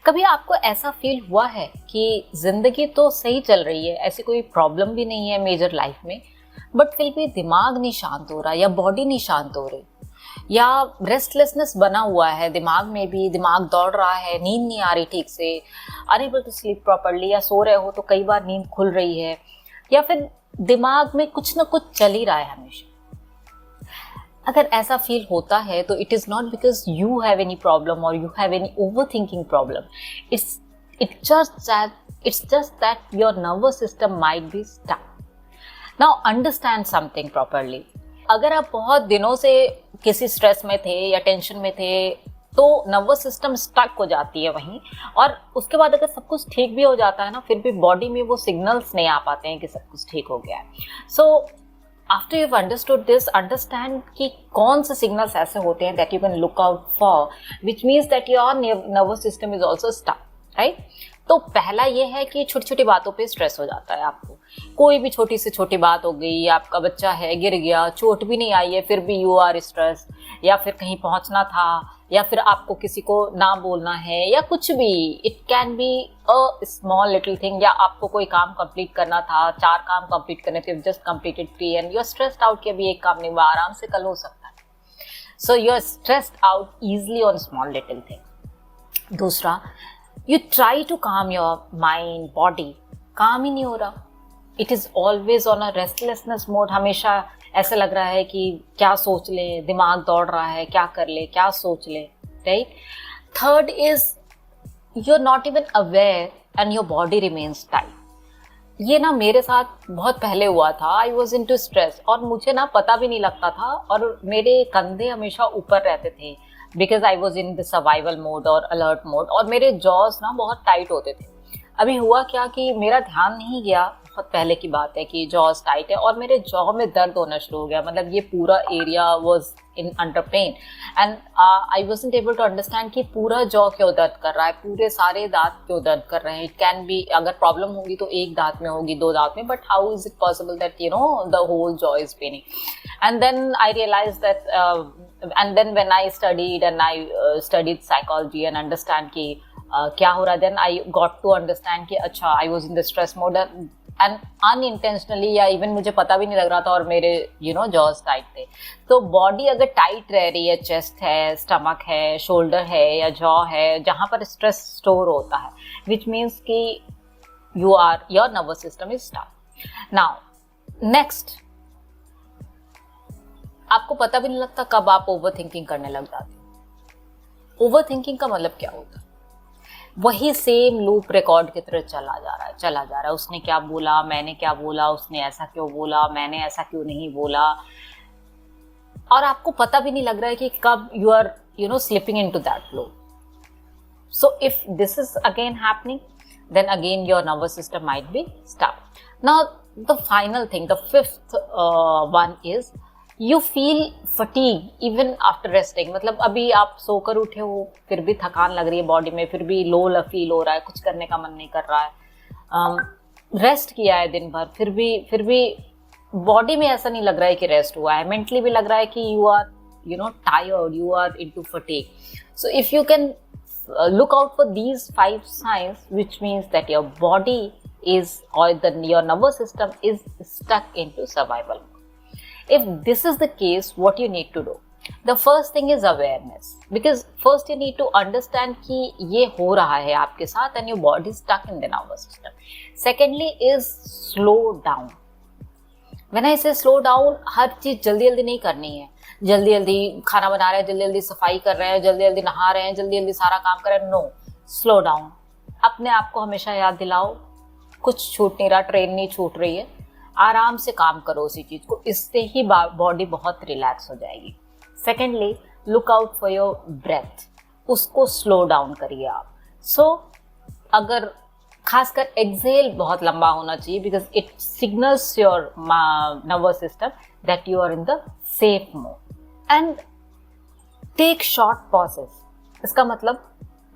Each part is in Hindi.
कभी आपको ऐसा फील हुआ है कि जिंदगी तो सही चल रही है, ऐसी कोई प्रॉब्लम भी नहीं है मेजर लाइफ में, बट फिर भी दिमाग नहीं शांत हो रहा या बॉडी नहीं शांत हो रही, या रेस्टलेसनेस बना हुआ है दिमाग में भी, दिमाग दौड़ रहा है, नींद नहीं आ रही ठीक से, अनएबल टू स्लीप प्रॉपर्ली, या सो रहे हो तो कई बार नींद खुल रही है, या फिर दिमाग में कुछ ना कुछ चल ही रहा है हमेशा। अगर ऐसा फील होता है तो it is not because you have any problem or you have any over thinking problem. It's just that your nervous system might be stuck. Now understand something properly. अगर आप बहुत दिनों से किसी स्ट्रेस में थे या टेंशन में थे तो नर्वस सिस्टम स्टक हो जाती है वहीं, और उसके बाद अगर सब कुछ ठीक भी हो जाता है ना, फिर भी बॉडी में वो सिग्नल्स नहीं आ पाते हैं कि सब कुछ ठीक हो गया है। So after you understood this, understand कि कौन से सिग्नल्स ऐसे होते हैं that you can look out for, which means that your nervous system is also stuck, right. तो पहला ये है कि छोटी छोटी बातों पे स्ट्रेस हो जाता है आपको। कोई भी छोटी से छोटी बात हो गई, आपका बच्चा है गिर गया, चोट भी नहीं आई है फिर भी यू आर स्ट्रेस, या फिर कहीं पहुंचना था, या फिर आपको किसी को ना बोलना है, या कुछ भी। It can be a small little thing, या आपको कोई काम कंप्लीट करना था, 4 काम कंप्लीट करने थे, just completed 3 and you are stressed out कि अभी एक काम नहीं हुआ, आराम से कल हो सकता है। So you are stressed out easily on small little thing. दूसरा, you try to calm your mind, body, काम ही नहीं हो रहा। It is always on a restlessness mode। हमेशा ऐसे लग रहा है कि क्या सोच ले, दिमाग दौड़ रहा है, क्या कर ले, क्या सोच ले, right? Third is you're not even aware and your body remains tight। ये ना मेरे साथ बहुत पहले हुआ था। I was into stress और मुझे ना पता भी नहीं लगता था, और मेरे कंधे हमेशा ऊपर रहते थे because I was in the survival mode और अलर्ट मोड, और मेरे जॉज ना बहुत टाइट होते थे। अभी हुआ क्या कि मेरा ध्यान नहीं गया, बहुत पहले की बात है, कि जॉज टाइट है और मेरे जॉ में दर्द होना शुरू हो गया। मतलब ये पूरा area was in under pain and I wasn't able to understand कि पूरा जॉ क्यों दर्द कर रहा है, पूरे सारे दांत क्यों दर्द कर रहे हैं। इट कैन बी, अगर प्रॉब्लम होगी तो एक दांत में होगी, 2 दांत में, but how is it possible that you know the whole jaw is paining. And then I realise that, and then when I studied psychology and understand कि क्या हो रहा है, then I got to understand कि अच्छा I was in the stress mode and unintentionally, या even मुझे पता भी नहीं लग रहा था, और मेरे jaws टाइट थे। तो बॉडी अगर टाइट रह रही है, चेस्ट है, स्टमक है, शोल्डर है या जॉ है, जहाँ पर स्ट्रेस स्टोर होता है, विच मीन्स कि your nervous system is stuck. Now next, आपको पता भी नहीं लगता कब आप ओवर थिंकिंग करने लग जाते हो। ओवर थिंकिंग का मतलब क्या होता है? वही सेम लूप रिकॉर्ड की तरह चला जा रहा है। उसने क्या बोला, मैंने क्या बोला, उसने ऐसा क्यों बोला, मैंने ऐसा क्यों नहीं बोला, और आपको पता भी नहीं लग रहा है कि कब you are slipping into that loop. So if this is again happening, then again your nervous system might be stuck. Now the final thing, the fifth one is you feel fatigue even after resting। मतलब अभी आप सोकर उठे हो, फिर भी थकान लग रही है बॉडी में, फिर भी लो फील हो रहा है, कुछ करने का मन नहीं कर रहा है, रेस्ट किया है दिन भर, फिर भी बॉडी में ऐसा नहीं लग रहा है कि रेस्ट हुआ है, मेंटली भी लग रहा है कि you are tired, you are into fatigue। So if you can look out for these 5 signs, which means that your body is, or your nervous system is stuck into survival mode। If this is the case, what you need to do? The first thing is awareness, because first you need to understand कि ये हो रहा है आपके साथ and your body is stuck in the nervous system। Secondly is slow down। When I say slow down, हर चीज जल्दी जल्दी नहीं करनी है। जल्दी जल्दी खाना बना रहे हैं, जल्दी जल्दी सफाई कर रहे हैं, जल्दी जल्दी नहा रहे हैं, जल्दी जल्दी सारा काम कर रहे हैं, नो। Slow down. अपने आप को हमेशा याद दिलाओ कुछ छूट नहीं रहा, ट्रेन नहीं छूट रही है, आराम से काम करो उसी चीज को, इससे ही बॉडी बहुत रिलैक्स हो जाएगी। Secondly, look out for your breath, उसको स्लो डाउन करिए आप। अगर खासकर एक्सेल बहुत लंबा होना चाहिए, because it signals your nervous system that you are in the safe mode. And take short pauses. इसका मतलब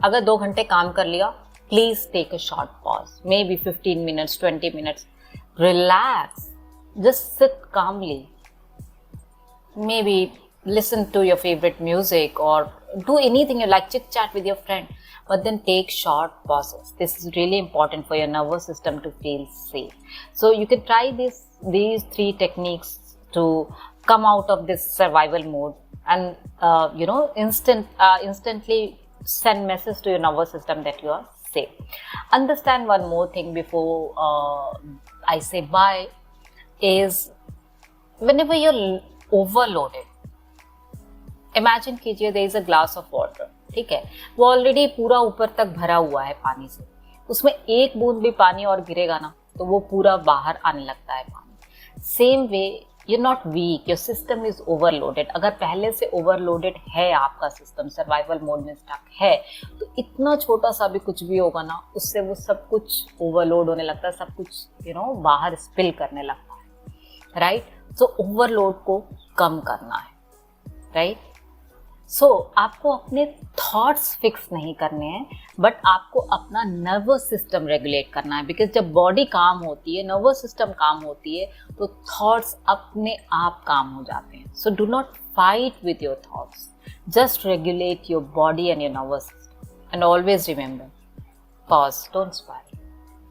अगर 2 घंटे काम कर लिया, please take a short pause, maybe 15 minutes, 20 minutes. Relax, just sit calmly, maybe listen to your favorite music or do anything you like, chit chat with your friend, but then take short pauses. This is really important for your nervous system to feel safe. So you can try these 3 techniques to come out of this survival mode and instantly send message to your nervous system that you are safe. Understand one more thing before I say bye is whenever you're overloaded, imagine कीजिए there is a glass of water, ठीक है, वो ऑलरेडी पूरा ऊपर तक भरा हुआ है पानी से, उसमें एक बूंद भी पानी और गिरेगा ना तो वो पूरा बाहर आने लगता है पानी. Same way you not weak, your system is overloaded. अगर पहले से ओवरलोडेड है आपका सिस्टम, सर्वाइवल मोड में स्टक है, तो इतना छोटा सा भी कुछ भी होगा ना उससे वो सब कुछ ओवरलोड होने लगता है, सब कुछ बाहर स्पिल करने लगता है, राइट. सो ओवरलोड को कम करना है, राइट. सो आपको अपने थॉट्स फिक्स नहीं करने हैं, बट आपको अपना नर्वस सिस्टम रेगुलेट करना है. बिकॉज जब बॉडी काम होती है, नर्वस सिस्टम काम होती है, तो थॉट्स अपने आप काम हो जाते हैं. So do not fight with your thoughts, just regulate your body and your nervous system. And always remember, pause, don't spiral.